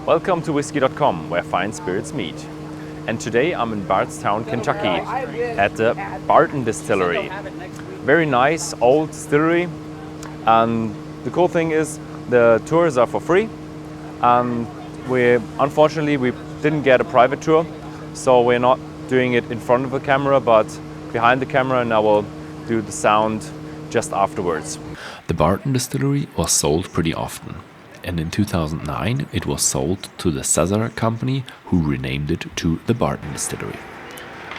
Welcome to Whisky.com, where fine spirits meet. And today I'm in Bardstown, Kentucky, at the Barton Distillery. Very nice old distillery, and the cool thing is the tours are for free. Unfortunately we didn't get a private tour, so we're not doing it in front of the camera, but behind the camera, and I will do the sound just afterwards. The Barton Distillery was sold pretty often, and in 2009 it was sold to the Cesar company, who renamed it to the Barton Distillery.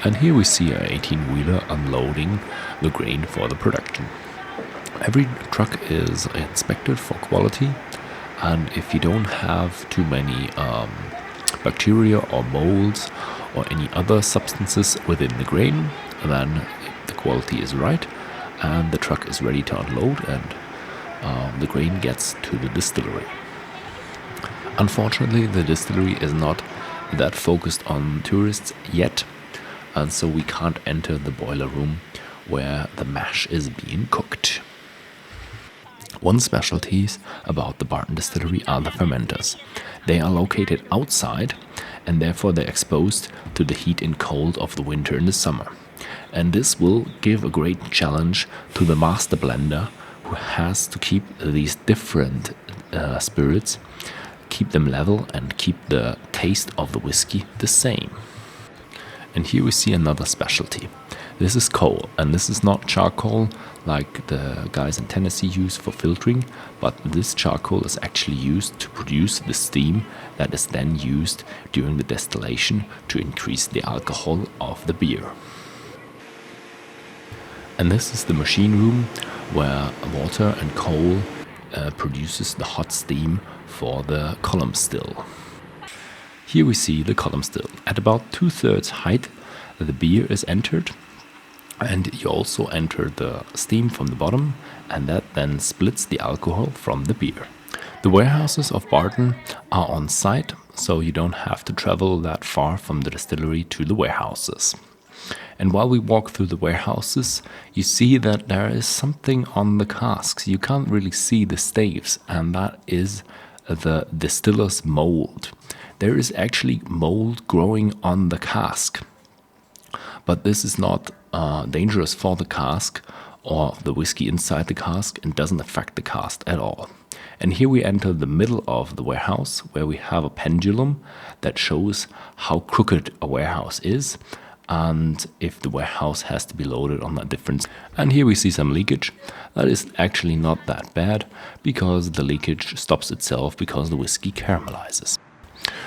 And here we see an 18-wheeler unloading the grain for the production. Every truck is inspected for quality, and if you don't have too many bacteria or molds or any other substances within the grain, then the quality is right and the truck is ready to unload, and the grain gets to the distillery. Unfortunately, the distillery is not that focused on tourists yet, and so we can't enter the boiler room where the mash is being cooked. One specialty about the Barton Distillery are the fermenters. They are located outside, and therefore they're exposed to the heat and cold of the winter and the summer. And this will give a great challenge to the master blender, who has to keep these different spirits, keep them level and keep the taste of the whiskey the same. And here we see another specialty. This is coal, and this is not charcoal like the guys in Tennessee use for filtering, but this charcoal is actually used to produce the steam that is then used during the distillation to increase the alcohol of the beer. And this is the machine room where water and coal produces the hot steam for the column still. Here we see the column still. At about 2/3 height, the beer is entered, and you also enter the steam from the bottom, and that then splits the alcohol from the beer. The warehouses of Barton are on site, so you don't have to travel that far from the distillery to the warehouses. And while we walk through the warehouses, you see that there is something on the casks. You can't really see the staves, and that is the distiller's mold. There is actually mold growing on the cask. But this is not dangerous for the cask or the whiskey inside the cask, and doesn't affect the cask at all. And here we enter the middle of the warehouse, where we have a pendulum that shows how crooked a warehouse is, and if the warehouse has to be loaded on a different. And here we see some leakage. That is actually not that bad, because the leakage stops itself because the whiskey caramelizes.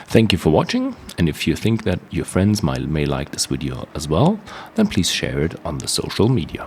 Thank you for watching, and if you think that your friends may like this video as well, then please share it on the social media.